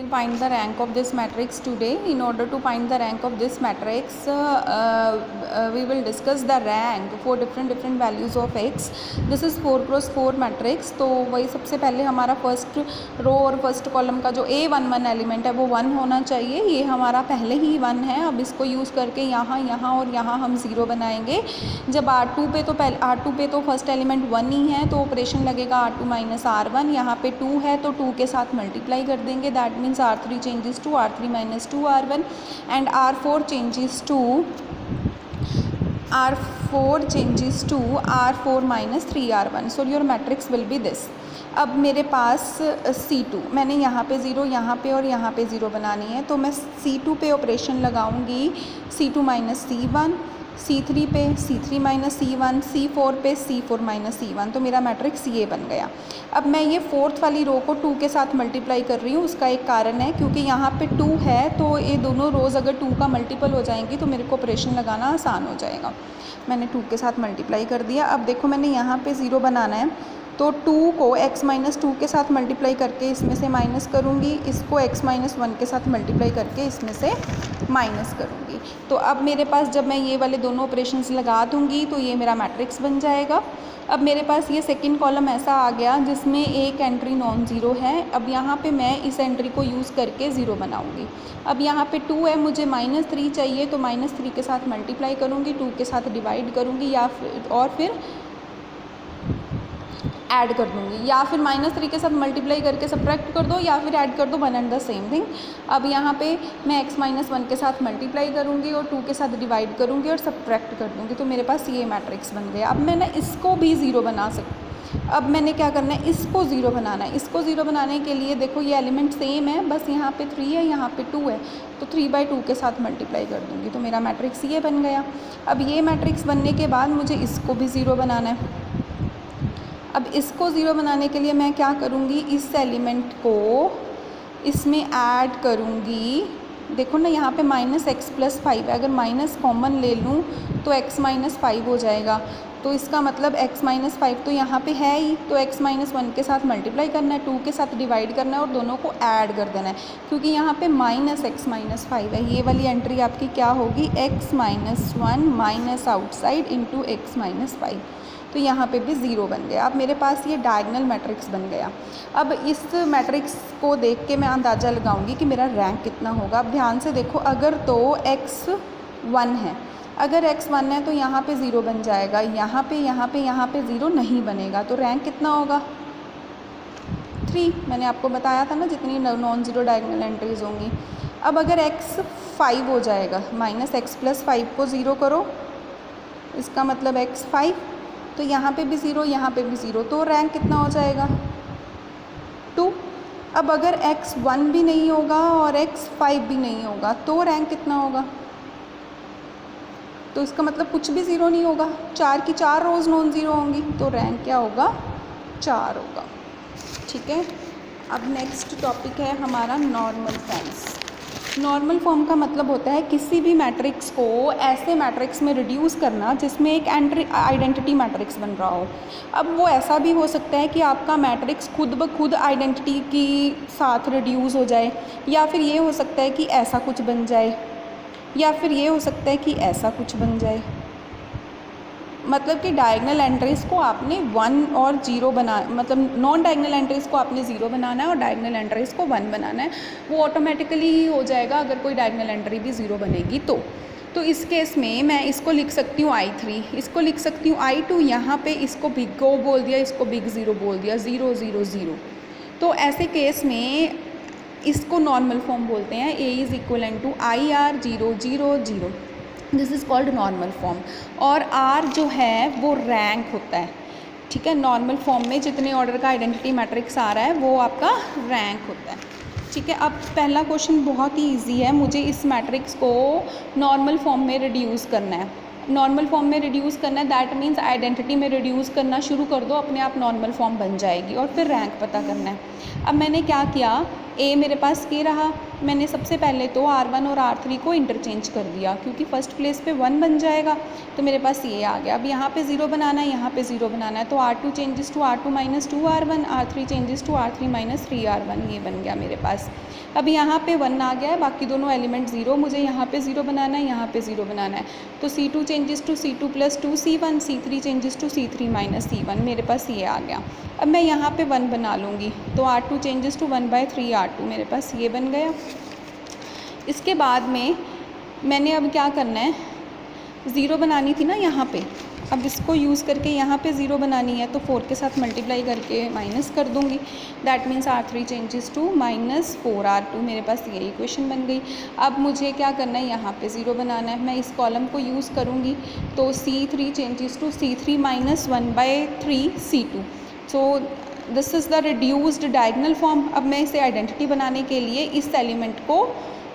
We'll find the rank of this matrix today. In order to find the rank of this matrix, we will discuss the rank for different values of x. This is 4 cross 4 matrix. तो वही सबसे पहले हमारा first row और first column का जो A11 element है वो 1 होना चाहिए. ये हमारा पहले ही 1 है. अब इसको यूज़ करके यहाँ और यहाँ हम 0 बनाएंगे. जब R2 पे तो फर्स्ट एलिमेंट 1 ही है, तो ऑपरेशन लगेगा R2 माइनस R1. यहाँ पे 2 है तो 2 के साथ मल्टीप्लाई कर देंगे. That means R3 changes to R3 minus 2 R1 and R4 changes to R4 minus 3 R1. So your matrix will be this. अब मेरे पास C2, मैंने यहाँ पे 0, यहाँ पे और यहाँ पे 0 बनानी है, तो मैं C2 पे ऑपरेशन लगाऊंगी C2 माइनस C1, C3 पे C3 माइनस C1, C4 पे C4 माइनस C1. तो मेरा मैट्रिक्स ये बन गया. अब मैं ये फोर्थ वाली रो को 2 के साथ मल्टीप्लाई कर रही हूँ. उसका एक कारण है, क्योंकि यहाँ पे 2 है तो ये दोनों रोज़ अगर 2 का मल्टीपल हो जाएंगी तो मेरे को ऑपरेशन लगाना आसान हो जाएगा. मैंने 2 के साथ मल्टीप्लाई कर दिया. अब देखो मैंने यहाँ पे 0 बनाना है, तो 2 को x माइनस 2 के साथ मल्टीप्लाई करके इसमें से माइनस करूँगी. इसको x माइनस 1 के साथ मल्टीप्लाई करके इसमें से माइनस करूँगी. तो अब मेरे पास जब मैं ये वाले दोनों ऑपरेशंस लगा दूँगी तो ये मेरा मैट्रिक्स बन जाएगा. अब मेरे पास ये सेकंड कॉलम ऐसा आ गया जिसमें एक एंट्री नॉन ज़ीरो है. अब यहाँ पे मैं इस एंट्री को यूज़ करके 0 बनाऊँगी. अब यहाँ पे 2 है, मुझे -3 चाहिए, तो -3 के साथ मल्टीप्लाई करूँगी, 2 के साथ डिवाइड करूँगी फिर ऐड कर दूँगी, या फिर -3 के साथ मल्टीप्लाई करके सब्ट्रैक्ट कर दो, या फिर ऐड कर दो. One and the same thing. अब यहाँ पे मैं x माइनस 1 के साथ मल्टीप्लाई करूँगी और 2 के साथ डिवाइड करूँगी और सब्ट्रैक्ट कर दूँगी. तो मेरे पास ये मैट्रिक्स बन गया. अब मैं ना इसको भी 0 बना सकती. अब मैंने क्या करना है, इसको 0 बनाना है. इसको 0 बनाने के लिए देखो ये एलिमेंट सेम है, बस यहाँ पे 3 है, यहाँ पे 2 है, तो 3/2 के साथ मल्टीप्लाई कर दूँगी. तो मेरा मैट्रिक्स ये बन गया. अब ये मैट्रिक्स बनने के बाद मुझे इसको भी 0 बनाना है. अब इसको 0 बनाने के लिए मैं क्या करूँगी, इस एलिमेंट को इसमें ऐड करूँगी. देखो ना यहाँ पे -x + 5 है. अगर माइनस कॉमन ले लूँ तो x - 5 हो जाएगा. तो इसका मतलब x - 5 तो यहाँ पे है ही, तो x - 1 के साथ मल्टीप्लाई करना है, 2 के साथ डिवाइड करना है और दोनों को ऐड कर देना है, क्योंकि यहाँ पे -x - 5 है. ये वाली एंट्री आपकी क्या होगी, x - 1 minus outside into x - 5. तो यहाँ पे भी 0 बन गया. अब मेरे पास ये डायगोनल मैट्रिक्स बन गया. अब इस मैट्रिक्स को देख के मैं अंदाज़ा लगाऊंगी कि मेरा रैंक कितना होगा. अब ध्यान से देखो, अगर तो x 1 है, अगर x 1 है तो यहाँ पे 0 बन जाएगा, यहाँ पे 0 नहीं बनेगा. तो रैंक कितना होगा, 3. मैंने आपको बताया था ना जितनी नॉन ज़ीरो डायगोनल एंट्रीज होंगी. अब अगर x 5 हो जाएगा, -x + 5 को 0 करो, इसका मतलब x 5, तो यहाँ पे भी 0, यहाँ पे भी 0, तो रैंक कितना हो जाएगा, 2. अब अगर x 1 भी नहीं होगा और x 5 भी नहीं होगा तो रैंक कितना होगा, तो इसका मतलब कुछ भी 0 नहीं होगा. 4 की 4 रोज़ नॉन ज़ीरो होंगी, तो रैंक क्या होगा, 4 होगा. ठीक है. अब नेक्स्ट टॉपिक है हमारा नॉर्मल फॉर्म्स. नॉर्मल फॉर्म का मतलब होता है किसी भी मैट्रिक्स को ऐसे मैट्रिक्स में रिड्यूस करना जिसमें एक आइडेंटिटी मैट्रिक्स बन रहा हो. अब वो ऐसा भी हो सकता है कि आपका मैट्रिक्स खुद ब खुद आइडेंटिटी के साथ रिड्यूस हो जाए, या फिर ये हो सकता है कि ऐसा कुछ बन जाए, या फिर ये हो सकता है कि ऐसा कुछ बन जाए. मतलब कि डायगोनल एंट्रीज़ को आपने 1 और 0 मतलब नॉन डायगोनल एंट्रीज़ को आपने 0 बनाना है और डायगोनल एंट्रीज़ को 1 बनाना है. वो ऑटोमेटिकली ही हो जाएगा अगर कोई डायगोनल एंट्री भी 0 बनेगी तो इस केस में मैं इसको लिख सकती हूँ I3, इसको लिख सकती हूँ I2, यहाँ पे इसको बिग O बोल दिया, इसको बिग 0 बोल दिया, 0 0 0. तो ऐसे केस में इसको नॉर्मल फॉर्म बोलते हैं. A = IR 0 0 0. This is called normal form. और R जो है वो रैंक होता है. ठीक है. नॉर्मल फॉर्म में जितने ऑर्डर का आइडेंटिटी मैट्रिक्स आ रहा है वो आपका रैंक होता है. ठीक है. अब पहला क्वेश्चन बहुत ही इजी है. मुझे इस मैट्रिक्स को नॉर्मल फॉर्म में रिड्यूस करना है. नॉर्मल फॉर्म में रिड्यूस करना है, दैट मीन्स आइडेंटिटी में रिड्यूस करना शुरू कर दो, अपने आप नॉर्मल फॉर्म बन जाएगी. और फिर रैंक पता करना है. अब मैंने क्या किया, ए मेरे पास ये रहा, मैंने सबसे पहले तो R1 और R3 को इंटरचेंज कर दिया क्योंकि फर्स्ट प्लेस पे 1 बन जाएगा, तो मेरे पास ये आ गया। अब यहाँ पे 0 बनाना है, यहाँ पे 0 बनाना है, तो R2 changes to R2 minus 2R1, R3 changes to R3 minus 3R1, ये बन गया मेरे पास। अब यहाँ पे 1 आ गया है, बाकी दोनों एलिमेंट 0, मुझे यहाँ पे 0 बनाना है, यहाँ पे 0 बनाना है, तो C2 changes to C2 plus 2C1, C3 changes to C3 minus C1, मेरे पास ये आ गया। अब मैं यहाँ पे 1 बना लूँगी, तो R2 चेंजेस टू 1/3R2, मेरे पास ये बन गया। इसके बाद में मैंने अब क्या करना है, 0 बनानी थी ना यहाँ पे, अब इसको यूज़ करके यहाँ पे 0 बनानी है, तो 4 के साथ मल्टीप्लाई करके माइनस कर दूँगी, that means R3 changes to minus 4R2, मेरे पास ये इक्वेशन बन गई। अब मुझे क्या करना है, यहाँ पे 0 बनाना है, मैं इस कॉलम को यूज़ करूँगी, तो C3 changes to C3 minus 1/3 C2, so this is the reduced diagonal form. अब मैं इसे आइडेंटिटी बनाने के लिए इस एलिमेंट को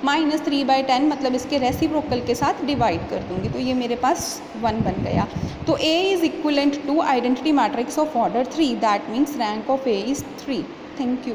-3/10 मतलब इसके रेसिप्रोकल के साथ डिवाइड कर दूंगी, तो ये मेरे पास 1 बन गया। तो A is equivalent to identity matrix of order 3, that means rank of A is 3। Thank you.